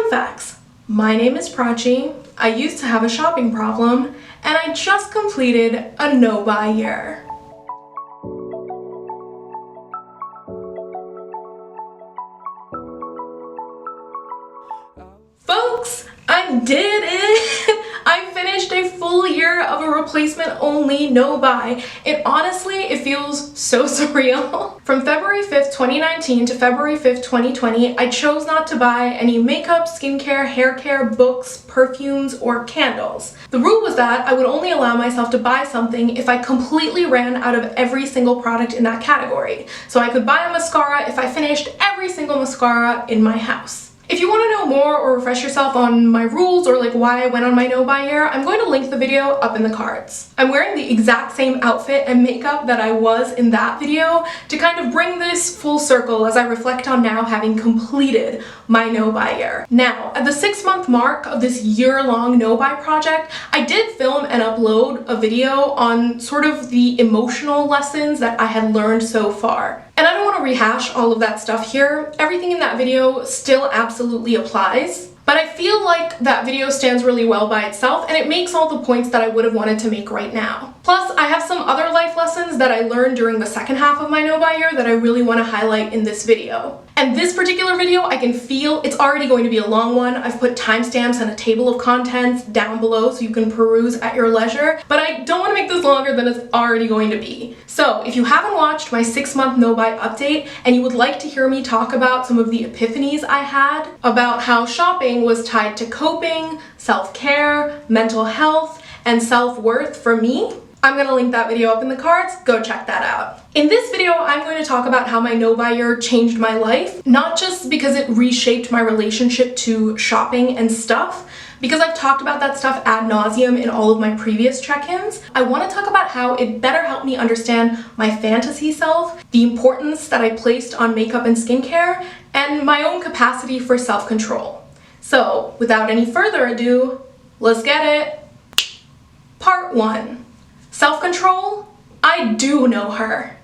Fun facts. My name is Prachi, I used to have a shopping problem, and I just completed a no-buy year. Folks, I did it! I finished a full year of a replacement-only no-buy. It feels so surreal. From February 5th, 2019 to February 5th, 2020, I chose not to buy any makeup, skincare, hair care, books, perfumes, or candles. The rule was that I would only allow myself to buy something if I completely ran out of every single product in that category. So I could buy a mascara if I finished every single mascara in my house. If you want to know more or refresh yourself on my rules or like why I went on my no-buy year, I'm going to link the video up in the cards. I'm wearing the exact same outfit and makeup that I was in that video to kind of bring this full circle as I reflect on now having completed my no-buy year. Now, at the 6-month mark of this year-long no-buy project, I did film and upload a video on sort of the emotional lessons that I had learned so far. And I don't want to rehash all of that stuff here. Everything in that video still absolutely applies, but I feel like that video stands really well by itself and it makes all the points that I would have wanted to make right now. Plus, I have some other life lessons that I learned during the second half of my no-buy year that I really want to highlight in this video. And this particular video, I can feel it's already going to be a long one. I've put timestamps and a table of contents down below so you can peruse at your leisure, but I don't want to make this longer than it's already going to be. So if you haven't watched my 6-month no-buy update and you would like to hear me talk about some of the epiphanies I had about how shopping was tied to coping, self-care, mental health, and self-worth for me, I'm going to link that video up in the cards, go check that out. In this video, I'm going to talk about how my no-buy year changed my life, not just because it reshaped my relationship to shopping and stuff, because I've talked about that stuff ad nauseum in all of my previous check-ins. I want to talk about how it better helped me understand my fantasy self, the importance that I placed on makeup and skincare, and my own capacity for self-control. So, without any further ado, let's get it. Part 1. Self-control? I do know her.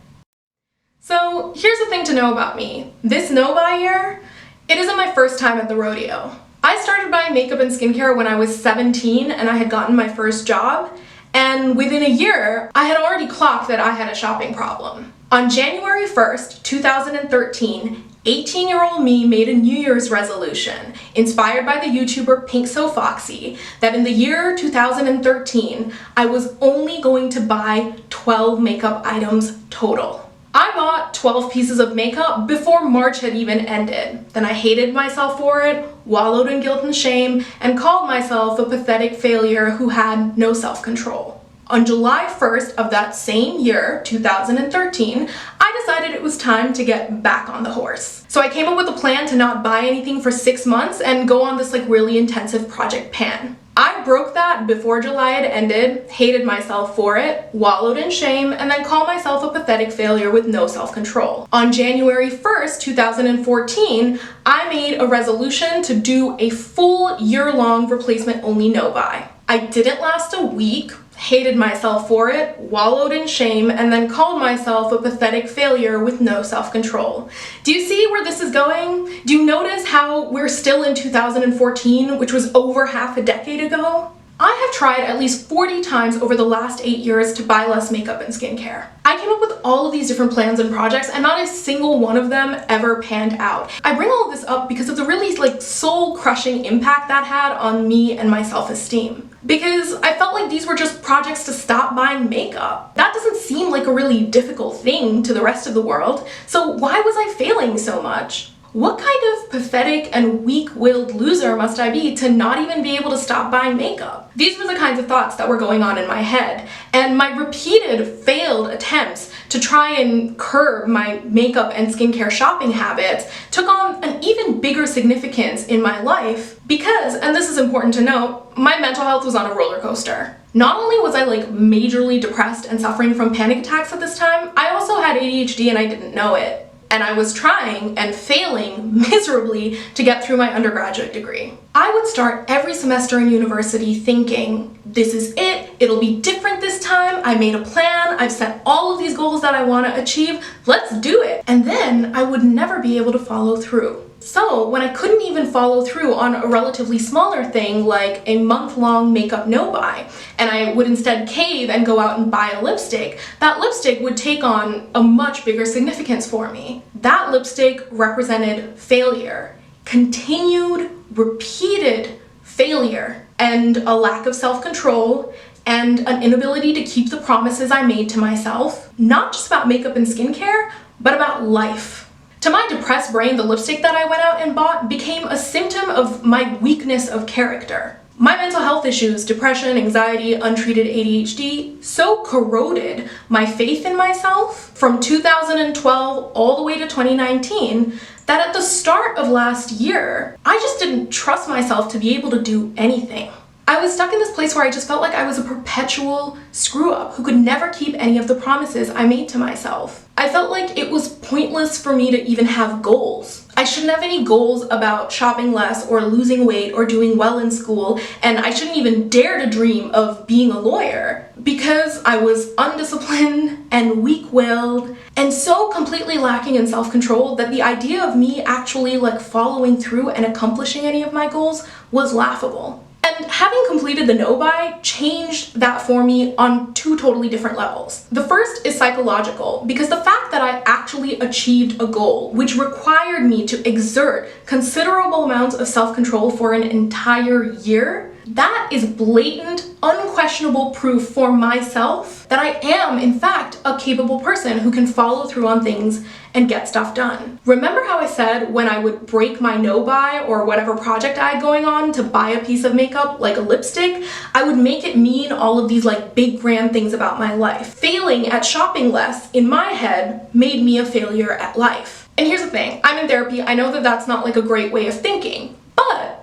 So here's the thing to know about me. This no-buy year, it isn't my first time at the rodeo. I started buying makeup and skincare when I was 17 and I had gotten my first job, and within a year, I had already clocked that I had a shopping problem. On January 1st, 2013, 18-year-old me made a New Year's resolution, inspired by the YouTuber Pink So Foxy, that in the year 2013, I was only going to buy 12 makeup items total. I bought 12 pieces of makeup before March had even ended. Then I hated myself for it, wallowed in guilt and shame, and called myself a pathetic failure who had no self-control. On July 1st of that same year, 2013, I decided it was time to get back on the horse. So I came up with a plan to not buy anything for 6 months and go on this really intensive Project Pan. I broke that before July had ended, hated myself for it, wallowed in shame, and then called myself a pathetic failure with no self-control. On January 1st, 2014, I made a resolution to do a full year-long replacement-only no-buy. I didn't last a week, hated myself for it, wallowed in shame, and then called myself a pathetic failure with no self-control. Do you see where this is going? Do you notice how we're still in 2014, which was over half a decade ago? I have tried at least 40 times over the last 8 years to buy less makeup and skincare. I came up with all of these different plans and projects and not a single one of them ever panned out. I bring all of this up because of the really soul-crushing impact that had on me and my self-esteem. Because I felt like these were just projects to stop buying makeup. That doesn't seem like a really difficult thing to the rest of the world, so why was I failing so much? What kind of pathetic and weak-willed loser must I be to not even be able to stop buying makeup? These were the kinds of thoughts that were going on in my head, and my repeated failed attempts to try and curb my makeup and skincare shopping habits took on an even bigger significance in my life because, and this is important to note, my mental health was on a roller coaster. Not only was I majorly depressed and suffering from panic attacks at this time, I also had ADHD and I didn't know it. And I was trying and failing miserably to get through my undergraduate degree. I would start every semester in university thinking, this is it, it'll be different this time, I made a plan, I've set all of these goals that I want to achieve, let's do it. And then I would never be able to follow through. So when I couldn't even follow through on a relatively smaller thing like a month-long makeup no-buy, and I would instead cave and go out and buy a lipstick, that lipstick would take on a much bigger significance for me. That lipstick represented failure, continued, repeated failure, and a lack of self-control, and an inability to keep the promises I made to myself, not just about makeup and skincare, but about life. To my depressed brain, the lipstick that I went out and bought became a symptom of my weakness of character. My mental health issues, depression, anxiety, untreated ADHD, so corroded my faith in myself from 2012 all the way to 2019 that at the start of last year, I just didn't trust myself to be able to do anything. I was stuck in this place where I just felt like I was a perpetual screw-up who could never keep any of the promises I made to myself. I felt like it was pointless for me to even have goals. I shouldn't have any goals about shopping less or losing weight or doing well in school, and I shouldn't even dare to dream of being a lawyer because I was undisciplined and weak-willed and so completely lacking in self-control that the idea of me actually following through and accomplishing any of my goals was laughable. And having completed the no-buy changed that for me on two totally different levels. The first is psychological, because the fact that I actually achieved a goal, which required me to exert considerable amounts of self-control for an entire year, that is blatant, unquestionable proof for myself that I am, in fact, a capable person who can follow through on things and get stuff done. Remember how I said when I would break my no-buy or whatever project I had going on to buy a piece of makeup, like a lipstick, I would make it mean all of these big grand things about my life. Failing at shopping less, in my head, made me a failure at life. And here's the thing, I'm in therapy, I know that that's not a great way of thinking, but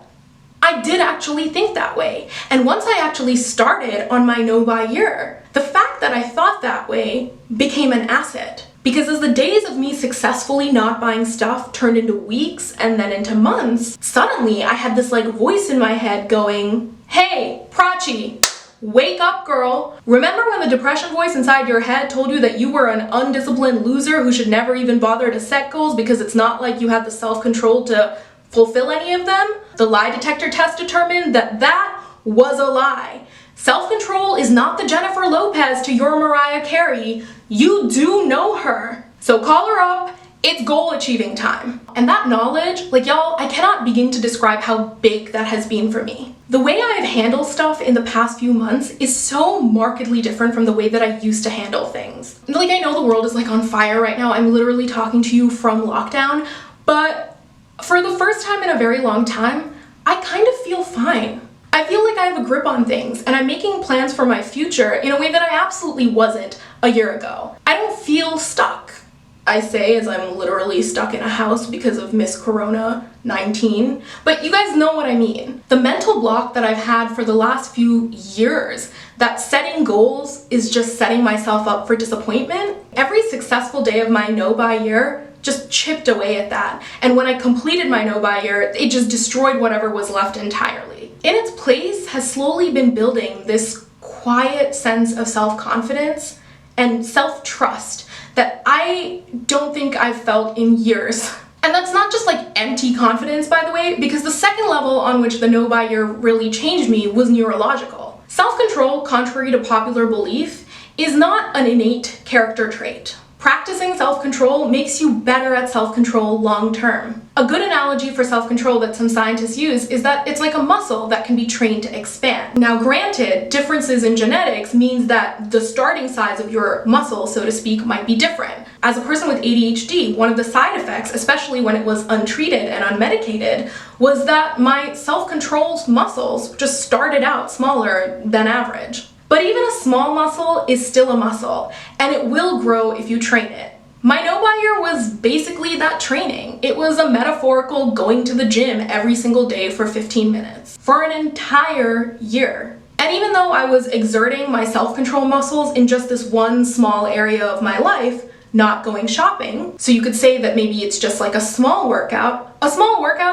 I did actually think that way. And once I actually started on my no-buy year, the fact that I thought that way became an asset. Because as the days of me successfully not buying stuff turned into weeks and then into months, suddenly I had this voice in my head going, "Hey, Prachi, wake up, girl. Remember when the depression voice inside your head told you that you were an undisciplined loser who should never even bother to set goals because it's not like you had the self-control to fulfill any of them?" The lie detector test determined that that was a lie. Self-control is not the Jennifer Lopez to your Mariah Carey. You do know her. So call her up, it's goal achieving time. And that knowledge, y'all, I cannot begin to describe how big that has been for me. The way I've handled stuff in the past few months is so markedly different from the way that I used to handle things. I know the world is on fire right now. I'm literally talking to you from lockdown, but for the first time in a very long time, I kind of feel fine. I feel like I have a grip on things, and I'm making plans for my future in a way that I absolutely wasn't a year ago. I don't feel stuck. I say as I'm literally stuck in a house because of Miss Corona-19, but you guys know what I mean. The mental block that I've had for the last few years, that setting goals is just setting myself up for disappointment. Every successful day of my no-buy year just chipped away at that. And when I completed my no-buy year, it just destroyed whatever was left entirely. In its place has slowly been building this quiet sense of self-confidence and self-trust that I don't think I've felt in years. And that's not just empty confidence, by the way, because the second level on which the no-buy year really changed me was neurological. Self-control, contrary to popular belief, is not an innate character trait. Practicing self-control makes you better at self-control long-term. A good analogy for self-control that some scientists use is that it's like a muscle that can be trained to expand. Now granted, differences in genetics means that the starting size of your muscle, so to speak, might be different. As a person with ADHD, one of the side effects, especially when it was untreated and unmedicated, was that my self-control muscles just started out smaller than average. But even a small muscle is still a muscle, and it will grow if you train it. My no-buy year was basically that training. It was a metaphorical going to the gym every single day for 15 minutes, for an entire year. And even though I was exerting my self-control muscles in just this one small area of my life, not going shopping, so you could say that maybe it's just a small workout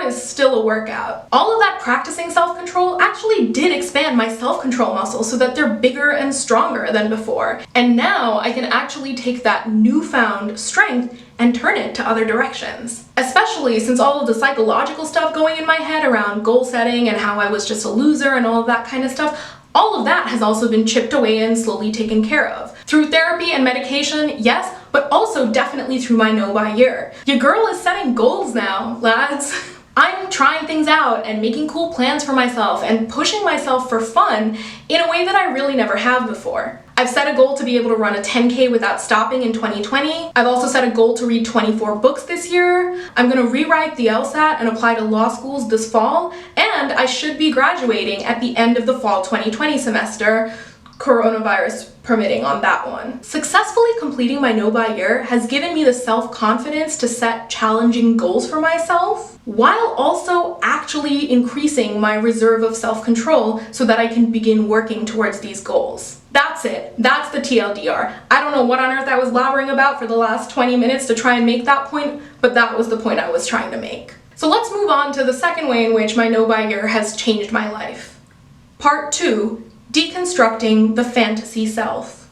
is still a workout. All of that practicing self-control actually did expand my self-control muscles so that they're bigger and stronger than before. And now I can actually take that newfound strength and turn it to other directions. Especially since all of the psychological stuff going in my head around goal setting and how I was just a loser and all of that kind of stuff, all of that has also been chipped away and slowly taken care of. Through therapy and medication, yes, but also definitely through my no-buy-year. Your girl is setting goals now, lads. I'm trying things out and making cool plans for myself and pushing myself for fun in a way that I really never have before. I've set a goal to be able to run a 10K without stopping in 2020. I've also set a goal to read 24 books this year. I'm gonna rewrite the LSAT and apply to law schools this fall, and I should be graduating at the end of the fall 2020 semester, coronavirus permitting on that one. Successfully completing my no-buy-year has given me the self-confidence to set challenging goals for myself, while also actually increasing my reserve of self-control so that I can begin working towards these goals. That's it. That's the TLDR. I don't know what on earth I was blabbering about for the last 20 minutes to try and make that point, but that was the point I was trying to make. So let's move on to the second way in which my no-buy-year has changed my life. Part 2. Deconstructing the fantasy self.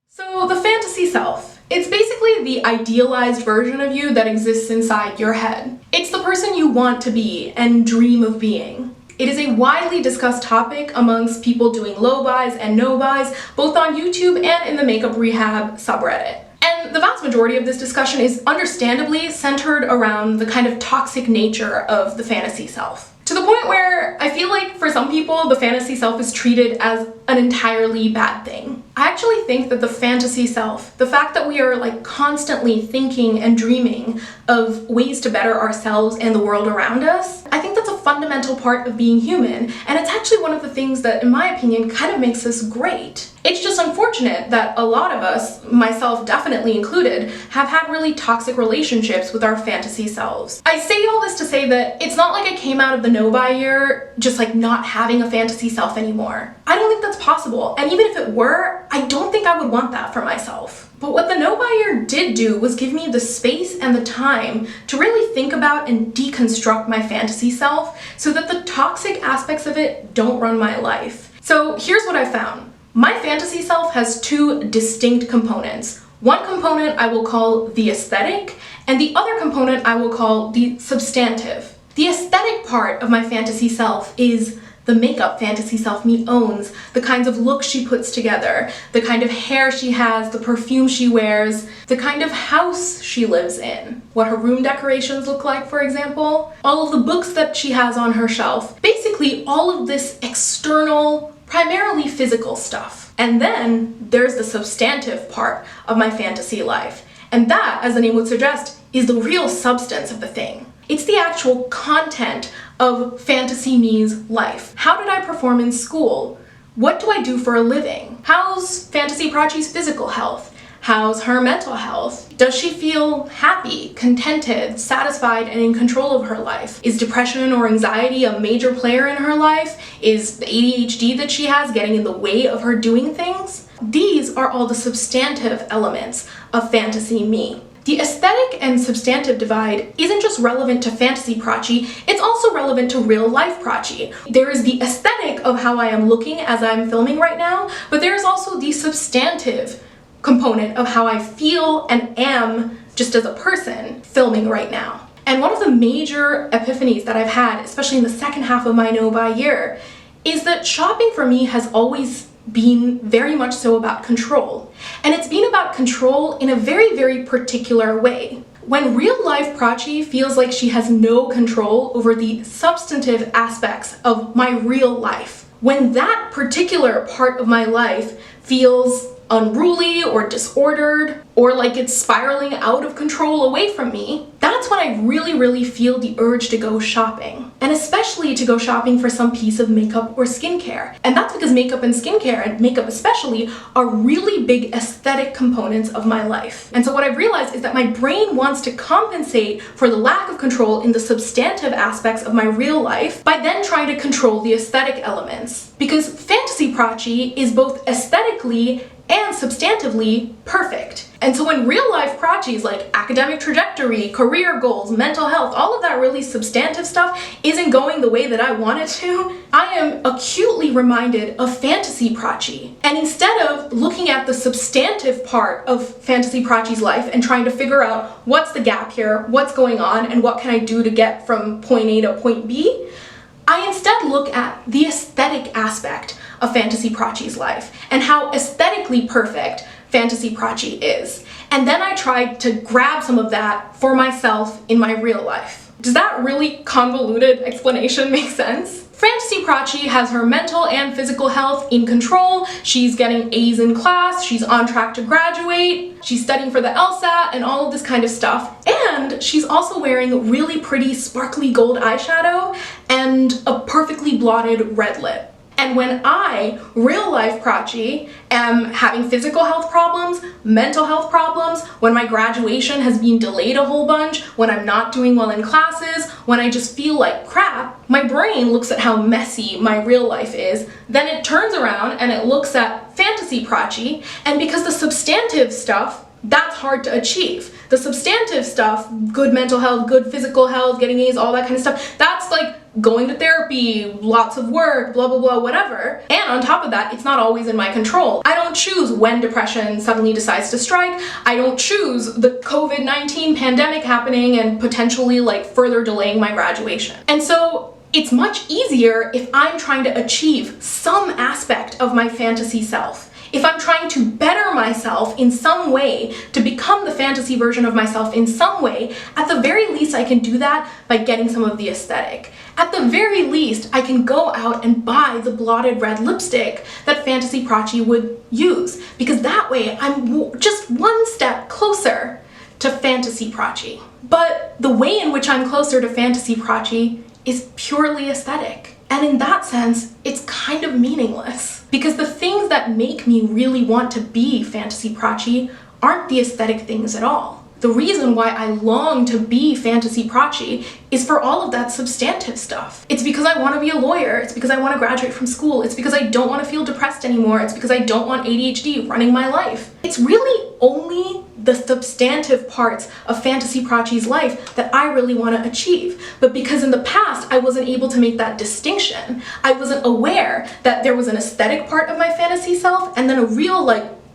So the fantasy self, it's basically the idealized version of you that exists inside your head. It's the person you want to be and dream of being. It is a widely discussed topic amongst people doing low buys and no buys, both on YouTube and in the makeup rehab subreddit. And the vast majority of this discussion is understandably centered around the kind of toxic nature of the fantasy self. To the point where I feel like for some people, the fantasy self is treated as an entirely bad thing. I actually think that the fantasy self, the fact that we are like constantly thinking and dreaming of ways to better ourselves and the world around us, I think that's a fundamental part of being human, and it's actually one of the things that, in my opinion, kind of makes us great. It's just unfortunate that a lot of us, myself definitely included, have had really toxic relationships with our fantasy selves. I say all this to say that it's not like I came out of the no-buy-year just like not having a fantasy self anymore. I don't think that's possible, and even if it were, I don't think I would want that for myself. But what the no-buy-year did do was give me the space and the time to really think about and deconstruct my fantasy self so that the toxic aspects of it don't run my life. So here's what I found. My fantasy self has two distinct components. One component I will call the aesthetic, and the other component I will call the substantive. The aesthetic part of my fantasy self is the makeup fantasy self me owns, the kinds of looks she puts together, the kind of hair she has, the perfume she wears, the kind of house she lives in, what her room decorations look like, for example, all of the books that she has on her shelf, basically all of this external, primarily physical stuff. And then there's the substantive part of my fantasy life. And that, as the name would suggest, is the real substance of the thing. It's the actual content of fantasy me's life. How did I perform in school? What do I do for a living? How's Fantasy Prachi's physical health? How's her mental health? Does she feel happy, contented, satisfied, and in control of her life? Is depression or anxiety a major player in her life? Is the ADHD that she has getting in the way of her doing things? These are all the substantive elements of fantasy me. The aesthetic and substantive divide isn't just relevant to Fantasy Prachi, it's also relevant to real life Prachi. There is the aesthetic of how I am looking as I'm filming right now, but there is also the substantive component of how I feel and am just as a person filming right now. And one of the major epiphanies that I've had, especially in the second half of my no-buy-year, is that shopping for me has always been very much so about control. And it's been about control in a very, very particular way. When real life Prachi feels like she has no control over the substantive aspects of my real life, when that particular part of my life feels unruly or disordered, or like it's spiraling out of control away from me, that's when I really, really feel the urge to go shopping. And especially to go shopping for some piece of makeup or skincare. And that's because makeup and skincare, and makeup especially, are really big aesthetic components of my life. And so what I've realized is that my brain wants to compensate for the lack of control in the substantive aspects of my real life by then trying to control the aesthetic elements. Because Fantasy Prachi is both aesthetically and substantively perfect. And so when real life prachis like academic trajectory, career goals, mental health, all of that really substantive stuff isn't going the way that I want it to, I am acutely reminded of fantasy prachi. And instead of looking at the substantive part of fantasy prachi's life and trying to figure out what's the gap here, what's going on, and what can I do to get from point A to point B, I instead look at the aesthetic aspect of fantasy prachi's life and how aesthetically perfect fantasy prachi is. And then I tried to grab some of that for myself in my real life. Does that really convoluted explanation make sense? Fantasy prachi has her mental and physical health in control. She's getting A's in class, she's on track to graduate, she's studying for the LSAT and all of this kind of stuff. And she's also wearing really pretty sparkly gold eyeshadow and a perfectly blotted red lip. And when I, real life prachi, am having physical health problems, mental health problems, when my graduation has been delayed a whole bunch, when I'm not doing well in classes, when I just feel like crap, my brain looks at how messy my real life is, then it turns around and it looks at fantasy prachi, and because the substantive stuff, that's hard to achieve. The substantive stuff, good mental health, good physical health, getting A's, all that kind of stuff, that's like going to therapy, lots of work, blah, blah, blah, whatever. And on top of that, it's not always in my control. I don't choose when depression suddenly decides to strike. I don't choose the COVID-19 pandemic happening and potentially like further delaying my graduation. And so it's much easier if I'm trying to achieve some aspect of my fantasy self. If I'm trying to better myself in some way, to become the fantasy version of myself in some way, at the very least I can do that by getting some of the aesthetic. At the very least, I can go out and buy the blotted red lipstick that fantasy prachi would use, because that way I'm just one step closer to fantasy prachi. But the way in which I'm closer to fantasy prachi is purely aesthetic. And in that sense, it's kind of meaningless. Because the things that make me really want to be fantasy prachi aren't the aesthetic things at all. The reason why I long to be fantasy prachi is for all of that substantive stuff. It's because I want to be a lawyer. It's because I want to graduate from school. It's because I don't want to feel depressed anymore. It's because I don't want ADHD running my life. It's really only the substantive parts of fantasy prachi's life that I really want to achieve. But because in the past I wasn't able to make that distinction, I wasn't aware that there was an aesthetic part of my fantasy self and then a real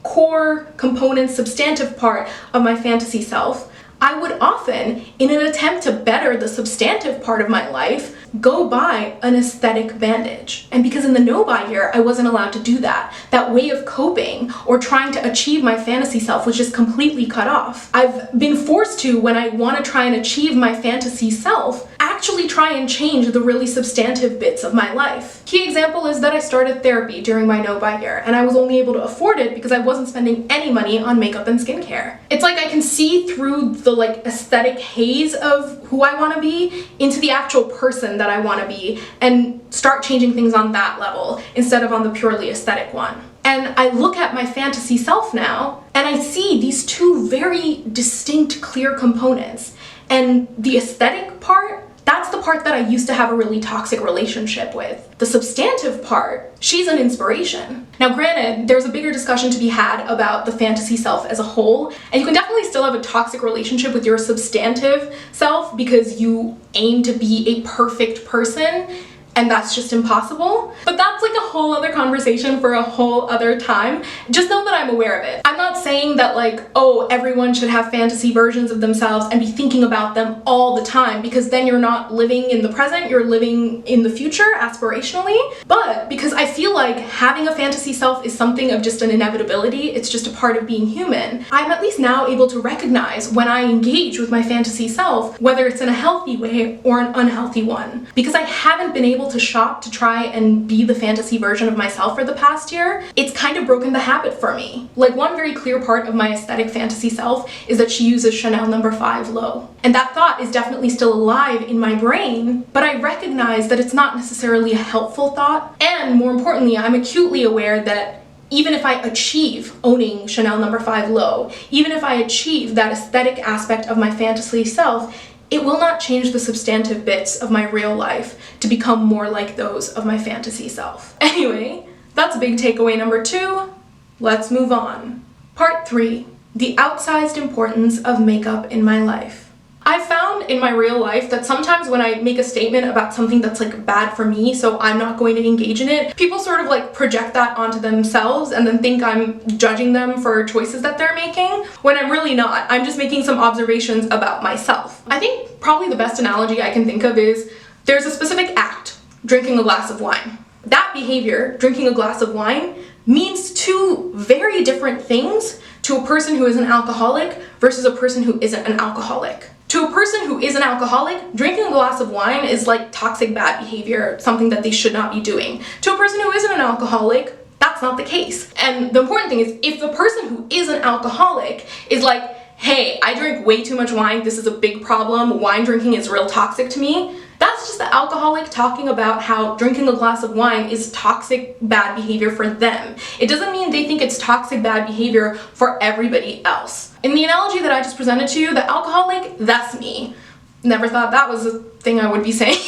core component substantive part of my fantasy self, I would often, in an attempt to better the substantive part of my life, go buy an aesthetic bandage. And because in the no-buy year, I wasn't allowed to do that. That way of coping or trying to achieve my fantasy self was just completely cut off. I've been forced to, when I want to try and achieve my fantasy self, actually try and change the really substantive bits of my life. Key example is that I started therapy during my no-buy year, and I was only able to afford it because I wasn't spending any money on makeup and skincare. It's like I can see through the aesthetic haze of who I want to be into the actual person that I want to be and start changing things on that level instead of on the purely aesthetic one. And I look at my fantasy self now and I see these two very distinct, clear components. And the aesthetic part, that's the part that I used to have a really toxic relationship with. The substantive part, she's an inspiration. Now granted, there's a bigger discussion to be had about the fantasy self as a whole, and you can definitely still have a toxic relationship with your substantive self because you aim to be a perfect person, and that's just impossible. But that's a whole other conversation for a whole other time. Just know that I'm aware of it. I'm not saying that oh, everyone should have fantasy versions of themselves and be thinking about them all the time, because then you're not living in the present, you're living in the future aspirationally. But because I feel like having a fantasy self is something of just an inevitability, it's just a part of being human, I'm at least now able to recognize when I engage with my fantasy self, whether it's in a healthy way or an unhealthy one. Because I haven't been able to shop to try and be the fantasy version of myself for the past year, it's kind of broken the habit for me. One very clear part of my aesthetic fantasy self is that she uses Chanel No. 5 low. And that thought is definitely still alive in my brain, but I recognize that it's not necessarily a helpful thought. And more importantly, I'm acutely aware that even if I achieve owning Chanel No. 5 low, even if I achieve that aesthetic aspect of my fantasy self, it will not change the substantive bits of my real life to become more like those of my fantasy self. Anyway, that's big takeaway number 2. Let's move on. Part 3. The outsized importance of makeup in my life. I found in my real life that sometimes when I make a statement about something that's like bad for me, so I'm not going to engage in it, people sort of like project that onto themselves and then think I'm judging them for choices that they're making, when I'm really not. I'm just making some observations about myself. I think probably the best analogy I can think of is there's a specific act, drinking a glass of wine. That behavior, drinking a glass of wine, means two very different things to a person who is an alcoholic versus a person who isn't an alcoholic. To a person who is an alcoholic, drinking a glass of wine is like toxic bad behavior, something that they should not be doing. To a person who isn't an alcoholic, that's not the case. And the important thing is, if the person who is an alcoholic is like, hey, I drink way too much wine, this is a big problem, wine drinking is real toxic to me, that's just the alcoholic talking about how drinking a glass of wine is toxic bad behavior for them. It doesn't mean they think it's toxic bad behavior for everybody else. In the analogy that I just presented to you, the alcoholic, that's me. Never thought that was a thing I would be saying.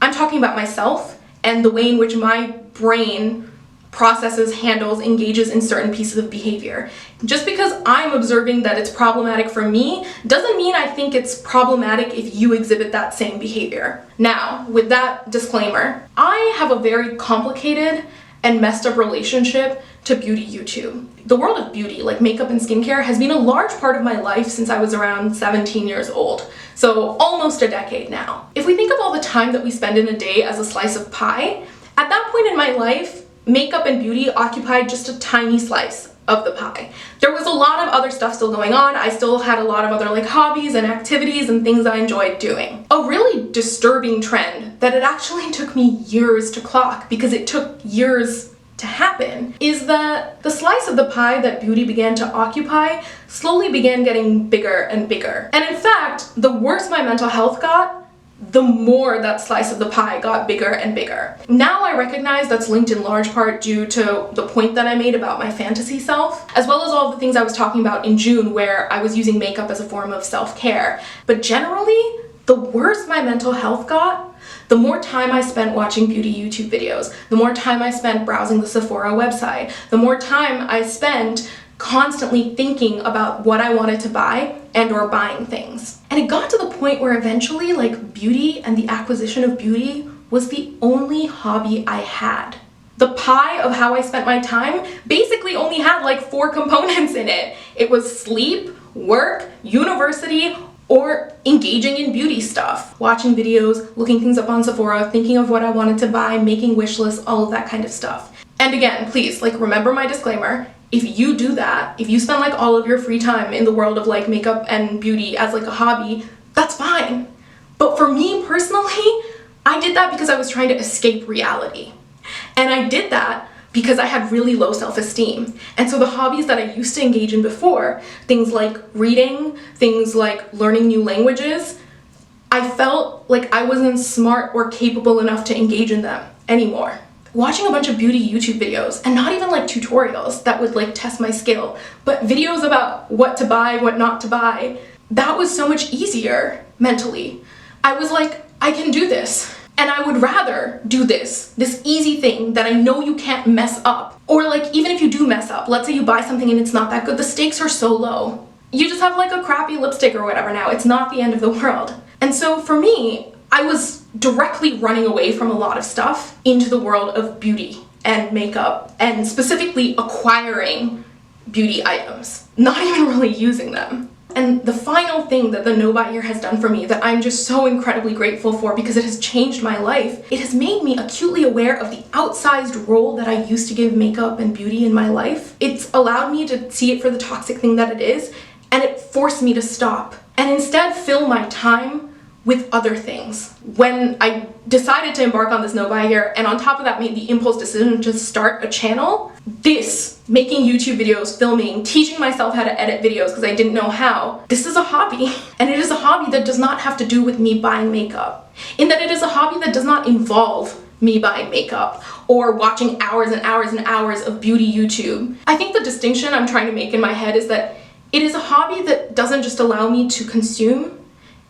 I'm talking about myself and the way in which my brain processes, handles, engages in certain pieces of behavior. Just because I'm observing that it's problematic for me doesn't mean I think it's problematic if you exhibit that same behavior. Now, with that disclaimer, I have a very complicated and messed up relationship to beauty YouTube. The world of beauty, like makeup and skincare, has been a large part of my life since I was around 17 years old. So almost a decade now. If we think of all the time that we spend in a day as a slice of pie, at that point in my life, makeup and beauty occupied just a tiny slice of the pie. There was a lot of other stuff still going on. I still had a lot of other like hobbies and activities and things I enjoyed doing. A really disturbing trend that it actually took me years to clock, because it took years to happen, is that the slice of the pie that beauty began to occupy slowly began getting bigger and bigger. And in fact, the worse my mental health got, the more that slice of the pie got bigger and bigger. Now I recognize that's linked in large part due to the point that I made about my fantasy self, as well as all the things I was talking about in June where I was using makeup as a form of self-care. But generally, the worse my mental health got, the more time I spent watching beauty YouTube videos, the more time I spent browsing the Sephora website, the more time I spent constantly thinking about what I wanted to buy and or buying things. And it got to the point where eventually, like, beauty and the acquisition of beauty was the only hobby I had. The pie of how I spent my time basically only had like 4 components in it. It was sleep, work, university, or engaging in beauty stuff. Watching videos, looking things up on Sephora, thinking of what I wanted to buy, making wish lists, all of that kind of stuff. And again, please, like, remember my disclaimer. If you do that, if you spend like all of your free time in the world of like makeup and beauty as like a hobby, that's fine. But for me personally, I did that because I was trying to escape reality. And I did that because I had really low self-esteem. And so the hobbies that I used to engage in before, things like reading, things like learning new languages, I felt like I wasn't smart or capable enough to engage in them anymore. Watching a bunch of beauty YouTube videos, and not even like tutorials that would like test my skill, but videos about what to buy, what not to buy, that was so much easier mentally. I was like, I can do this. And I would rather do this easy thing that I know you can't mess up. Or like, even if you do mess up, let's say you buy something and it's not that good, the stakes are so low. You just have like a crappy lipstick or whatever now, it's not the end of the world. And so for me, I was directly running away from a lot of stuff into the world of beauty and makeup, and specifically acquiring beauty items, not even really using them. And the final thing that the No Buy Year has done for me that I'm just so incredibly grateful for, because it has changed my life, it has made me acutely aware of the outsized role that I used to give makeup and beauty in my life. It's allowed me to see it for the toxic thing that it is, and it forced me to stop and instead fill my time with other things. When I decided to embark on this No Buy Year, and on top of that made the impulse decision to start a channel, making YouTube videos, filming, teaching myself how to edit videos because I didn't know how, this is a hobby. And it is a hobby that does not have to do with me buying makeup. In that it is a hobby that does not involve me buying makeup or watching hours and hours and hours of beauty YouTube. I think the distinction I'm trying to make in my head is that it is a hobby that doesn't just allow me to consume,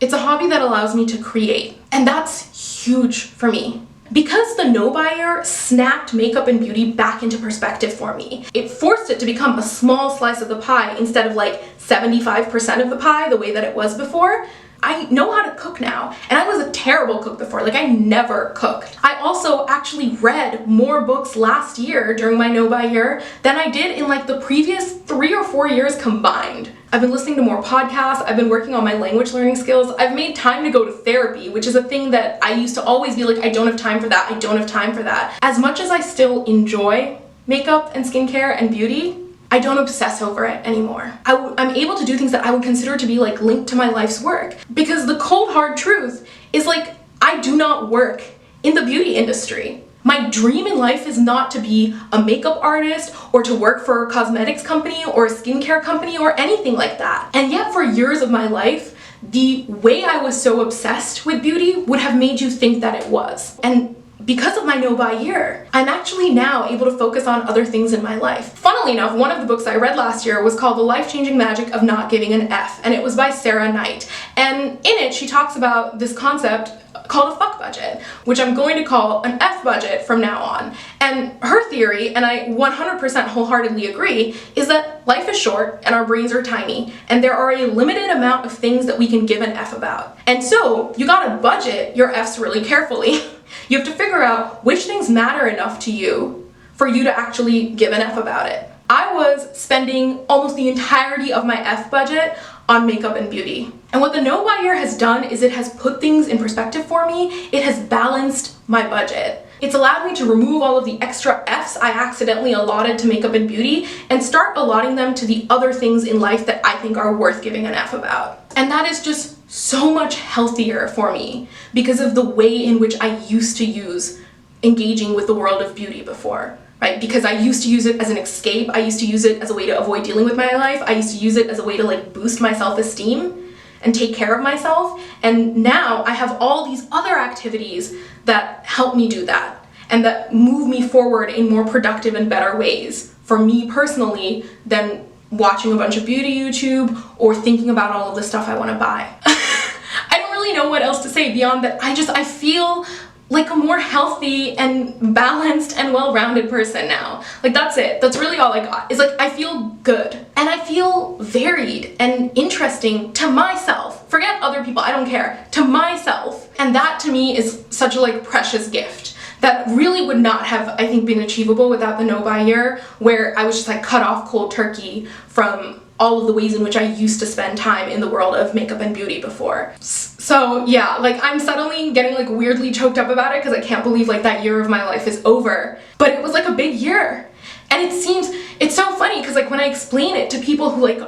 it's a hobby that allows me to create. And that's huge for me. Because the No Buy Year snapped makeup and beauty back into perspective for me. It forced it to become a small slice of the pie instead of like 75% of the pie the way that it was before. I know how to cook now, and I was a terrible cook before. Like, I never cooked. I also actually read more books last year during my No Buy Year than I did in like the previous 3 or 4 years combined. I've been listening to more podcasts, I've been working on my language learning skills, I've made time to go to therapy, which is a thing that I used to always be like, I don't have time for that, I don't have time for that. As much as I still enjoy makeup and skincare and beauty, I don't obsess over it anymore. I'm able to do things that I would consider to be like linked to my life's work. Because the cold hard truth is like, I do not work in the beauty industry. My dream in life is not to be a makeup artist or to work for a cosmetics company or a skincare company or anything like that. And yet for years of my life, the way I was so obsessed with beauty would have made you think that it was. And because of my No Buy Year, I'm actually now able to focus on other things in my life. Funnily enough, one of the books I read last year was called The Life-Changing Magic of Not Giving an F, and it was by Sarah Knight. And in it, she talks about this concept called a fuck budget, which I'm going to call an F budget from now on. And her theory, and I 100% wholeheartedly agree, is that life is short and our brains are tiny, and there are a limited amount of things that we can give an F about. And so you gotta budget your Fs really carefully. You have to figure out which things matter enough to you for you to actually give an F about it. I was spending almost the entirety of my F budget on makeup and beauty. And what the No Buy Year has done is it has put things in perspective for me. It has balanced my budget. It's allowed me to remove all of the extra Fs I accidentally allotted to makeup and beauty and start allotting them to the other things in life that I think are worth giving an F about. And that is just so much healthier for me because of the way in which I used to use engaging with the world of beauty before. Right? Because I used to use it as an escape, I used to use it as a way to avoid dealing with my life, I used to use it as a way to like boost my self-esteem and take care of myself, and now I have all these other activities that help me do that and that move me forward in more productive and better ways for me personally than watching a bunch of beauty YouTube or thinking about all of the stuff I want to buy. I don't really know what else to say beyond that. I feel like a more healthy and balanced and well-rounded person now. Like, that's it. That's really all I got. It's like, I feel good. And I feel varied and interesting to myself. Forget other people, I don't care. To myself. And that to me is such a like precious gift that really would not have, I think, been achievable without the No Buy Year, where I was just like cut off cold turkey from all of the ways in which I used to spend time in the world of makeup and beauty before. So yeah, like I'm suddenly getting like weirdly choked up about it because I can't believe like that year of my life is over. But it was like a big year. And it's so funny because like when I explain it to people who like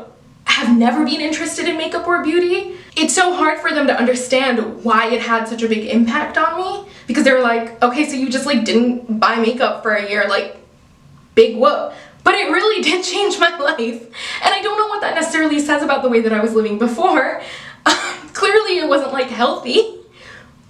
have never been interested in makeup or beauty, it's so hard for them to understand why it had such a big impact on me. Because they're like, okay, so you just like didn't buy makeup for a year, like big whoop. But it really did change my life. And I don't know what that necessarily says about the way that I was living before. Clearly it wasn't like healthy,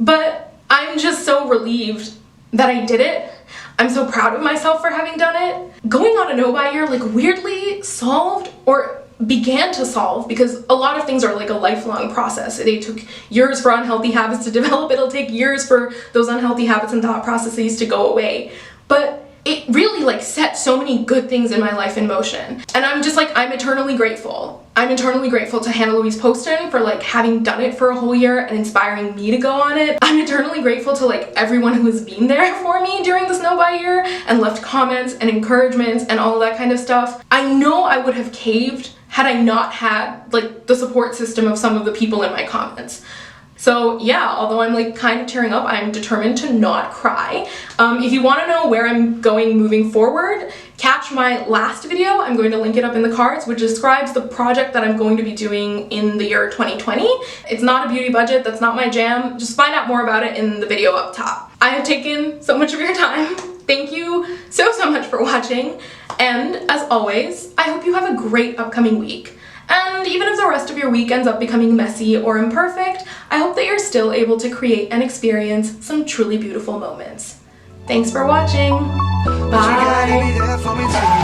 but I'm just so relieved that I did it. I'm so proud of myself for having done it. Going on a No Buy Year like weirdly solved or began to solve, because a lot of things are like a lifelong process. They took years for unhealthy habits to develop. It'll take years for those unhealthy habits and thought processes to go away. But it really like set so many good things in my life in motion. And I'm just like, I'm eternally grateful. I'm eternally grateful to Hannah Louise Poston for like having done it for a whole year and inspiring me to go on it. I'm eternally grateful to like everyone who has been there for me during this No Buy Year and left comments and encouragements and all of that kind of stuff. I know I would have caved had I not had like the support system of some of the people in my comments. So yeah, although I'm like kind of tearing up, I'm determined to not cry. If you want to know where I'm going moving forward, catch my last video. I'm going to link it up in the cards, which describes the project that I'm going to be doing in the year 2020. It's not a beauty budget, that's not my jam. Just find out more about it in the video up top. I have taken so much of your time. Thank you so much for watching. And as always, I hope you have a great upcoming week. And even if the rest of your week ends up becoming messy or imperfect, I hope that you're still able to create and experience some truly beautiful moments. Thanks for watching. Bye.